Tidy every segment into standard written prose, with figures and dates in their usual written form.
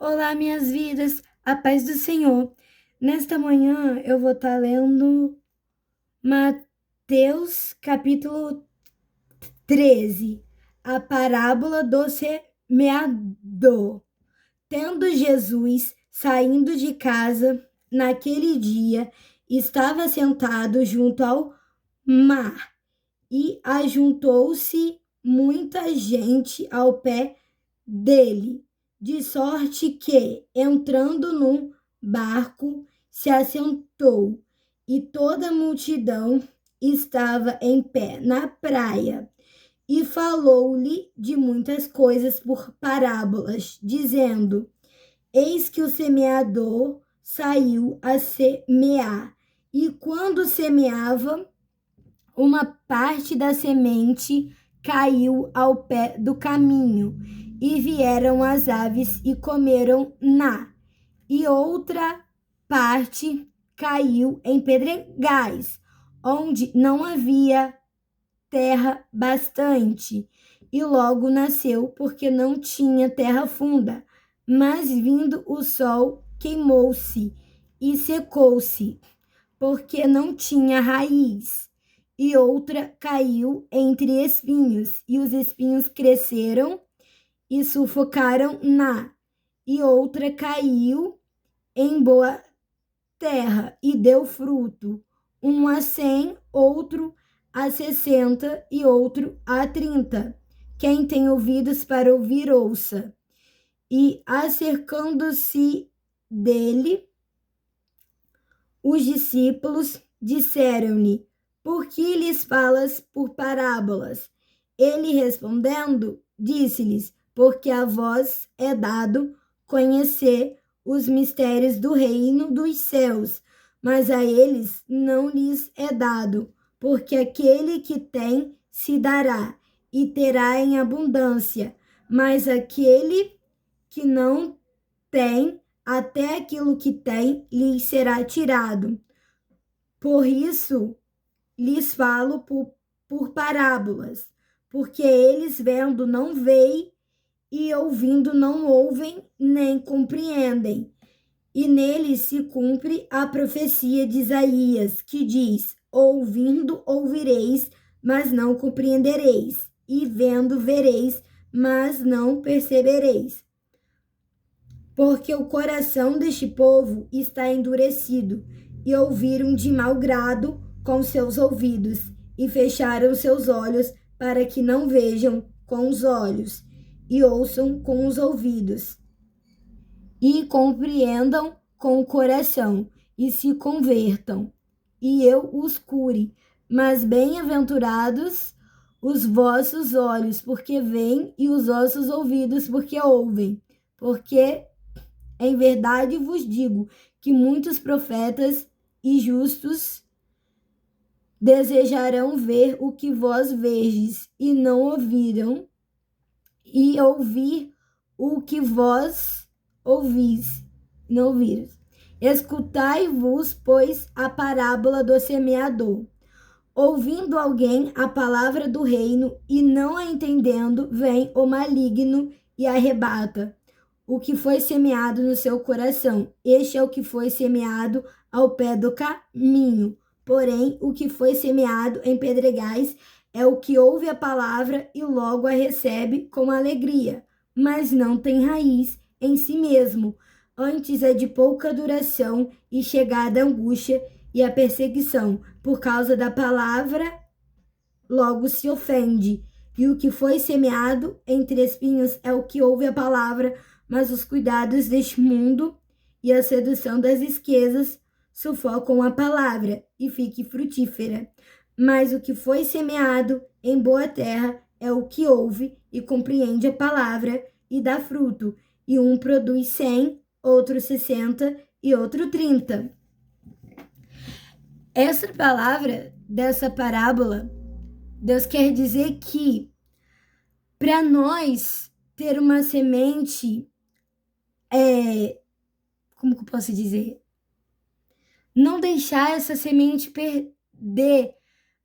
Olá, minhas vidas, a paz do Senhor. Nesta manhã eu vou estar lendo Mateus capítulo 13, a parábola do semeador. Tendo Jesus saindo de casa naquele dia, estava sentado junto ao mar e ajuntou-se muita gente ao pé dele, de sorte que, entrando num barco, se assentou, e toda a multidão estava em pé na praia, e falou-lhe de muitas coisas por parábolas, dizendo: Eis que o semeador saiu a semear, e quando semeava, uma parte da semente caiu ao pé do caminho, e vieram as aves e comeram e outra parte caiu em pedregais, onde não havia terra bastante, e logo nasceu, porque não tinha terra funda. Mas vindo o sol, queimou-se e secou-se, porque não tinha raiz. E outra caiu entre espinhos, e os espinhos cresceram e sufocaram E outra caiu em boa terra e deu fruto, um a 100, outro a 60 e outro a 30. Quem tem ouvidos para ouvir, ouça. E acercando-se dele, os discípulos disseram-lhe: Por que lhes falas por parábolas? Ele respondendo, disse-lhes: Porque a vós é dado conhecer os mistérios do reino dos céus, mas a eles não lhes é dado, porque aquele que tem se dará e terá em abundância, mas aquele que não tem, até aquilo que tem lhes será tirado. Por isso lhes falo por parábolas, porque eles vendo não veem, e ouvindo não ouvem, nem compreendem. E neles se cumpre a profecia de Isaías, que diz: Ouvindo ouvireis, mas não compreendereis, e vendo vereis, mas não percebereis. Porque o coração deste povo está endurecido, e ouviram de mau grado com seus ouvidos, e fecharam seus olhos, para que não vejam com os olhos, e ouçam com os ouvidos, e compreendam com o coração, e se convertam, e eu os cure. Mas bem-aventurados os vossos olhos, porque veem, e os vossos ouvidos, porque ouvem. Porque em verdade vos digo que muitos profetas e justos desejarão ver o que vós vedes, e não ouviram, e ouvir o que vós ouvis, não ouviram. Escutai-vos, pois, a parábola do semeador. Ouvindo alguém a palavra do reino e não a entendendo, vem o maligno e arrebata o que foi semeado no seu coração. Este é o que foi semeado ao pé do caminho. Porém, o que foi semeado em pedregais é o que ouve a palavra e logo a recebe com alegria, mas não tem raiz em si mesmo. Antes é de pouca duração, e chegada a angústia e a perseguição por causa da palavra, logo se ofende. E o que foi semeado entre espinhos é o que ouve a palavra, mas os cuidados deste mundo e a sedução das riquezas sufocam a palavra e fique frutífera. Mas o que foi semeado em boa terra é o que ouve e compreende a palavra e dá fruto, e um produz 100, outro 60 e outro 30. Essa palavra dessa parábola, Deus quer dizer que para nós ter uma semente, como que eu posso dizer? Não deixar essa semente perder,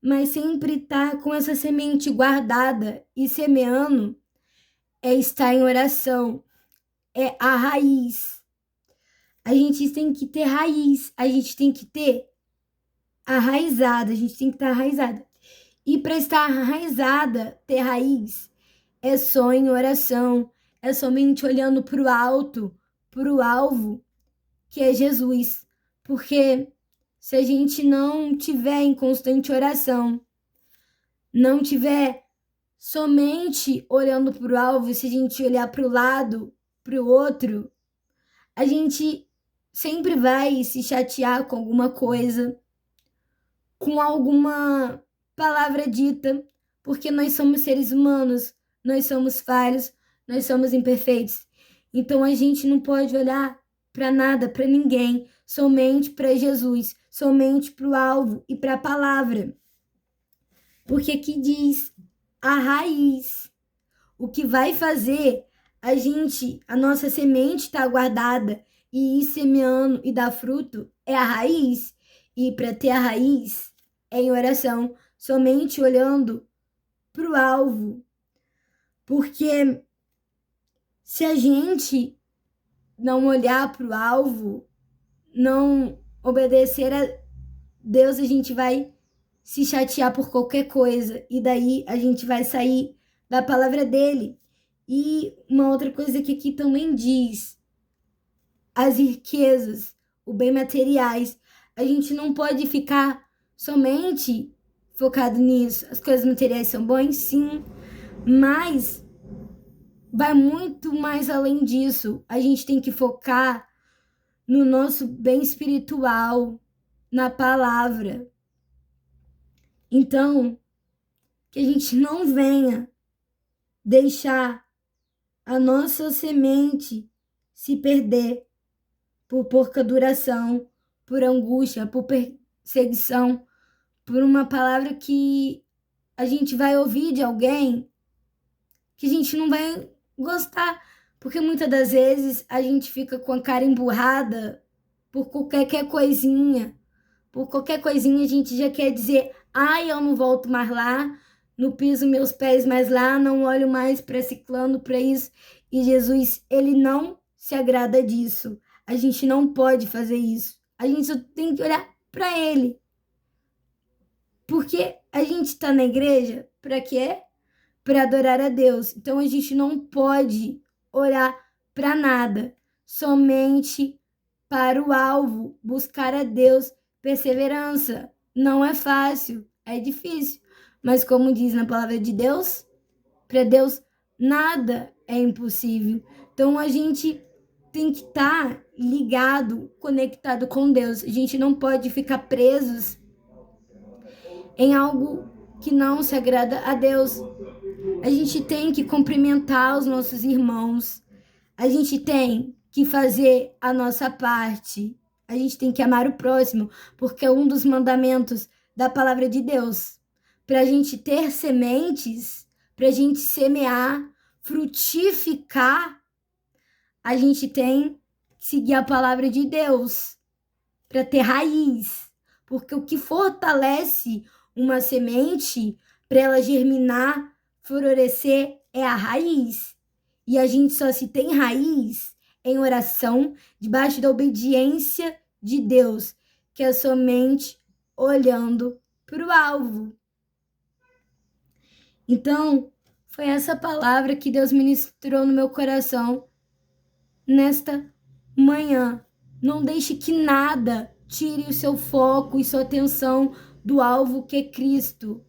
mas sempre estar com essa semente guardada e semeando, é estar em oração, é a raiz. A gente tem que ter raiz, a gente tem que ter arraizada, a gente tem que estar arraizada. E para estar arraizada, ter raiz, é só em oração, é somente olhando para o alto, para o alvo, que é Jesus. Porque se a gente não tiver em constante oração, não tiver somente olhando para o alvo, se a gente olhar para o lado, para o outro, a gente sempre vai se chatear com alguma coisa, com alguma palavra dita, porque nós somos seres humanos, nós somos falhos, nós somos imperfeitos. Então a gente não pode olhar para nada, para ninguém, somente para Jesus, somente para o alvo e para a palavra. Porque aqui diz a raiz. O que vai fazer a nossa semente estar guardada e ir semeando e dar fruto é a raiz. E para ter a raiz é em oração, somente olhando para o alvo. Porque se a gente não olhar para o alvo, não obedecer a Deus, a gente vai se chatear por qualquer coisa. E daí a gente vai sair da palavra dele. E uma outra coisa que aqui também diz, as riquezas, o bem materiais, a gente não pode ficar somente focado nisso. As coisas materiais são boas, sim, mas vai muito mais além disso. A gente tem que focar no nosso bem espiritual, na palavra. Então, que a gente não venha deixar a nossa semente se perder por pouca duração, por angústia, por perseguição, por uma palavra que a gente vai ouvir de alguém que a gente não vai gostar, porque muitas das vezes a gente fica com a cara emburrada por qualquer coisinha. Por qualquer coisinha a gente já quer dizer, ai, eu não volto mais lá, não piso meus pés mais lá, não olho mais para ciclano, para isso. E Jesus, ele não se agrada disso. A gente não pode fazer isso. A gente só tem que olhar para ele. Porque a gente está na igreja para quê? Para adorar a Deus. Então a gente não pode orar para nada, somente para o alvo, buscar a Deus, perseverança. Não é fácil, é difícil, mas como diz na palavra de Deus, para Deus nada é impossível. Então a gente tem que estar ligado, conectado com Deus. A gente não pode ficar presos em algo que não se agrada a Deus. A gente tem que cumprimentar os nossos irmãos. A gente tem que fazer a nossa parte. A gente tem que amar o próximo, porque é um dos mandamentos da palavra de Deus. Para a gente ter sementes, para a gente semear, frutificar, a gente tem que seguir a palavra de Deus para ter raiz. Porque o que fortalece uma semente para ela germinar, florescer, é a raiz. E a gente só se tem raiz em oração, debaixo da obediência de Deus, que é somente olhando para o alvo. Então, foi essa palavra que Deus ministrou no meu coração nesta manhã. Não deixe que nada tire o seu foco e sua atenção do alvo que é Cristo.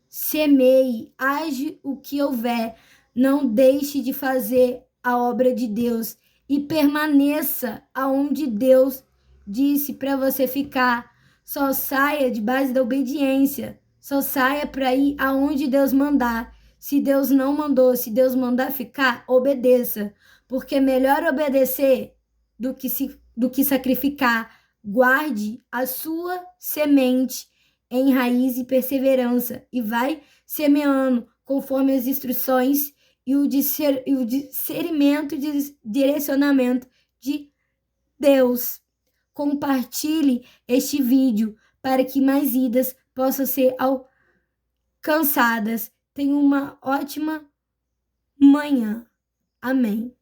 Semeie, age o que houver. Não deixe de fazer a obra de Deus e permaneça aonde Deus disse para você ficar. Só saia de base da obediência. Só saia para ir aonde Deus mandar. Se Deus não mandou, se Deus mandar ficar, obedeça. Porque é melhor obedecer do que sacrificar. Guarde a sua semente em raiz e perseverança e vai semeando conforme as instruções e o discernimento e direcionamento de Deus. Compartilhe este vídeo para que mais vidas possam ser alcançadas. Tenha uma ótima manhã. Amém.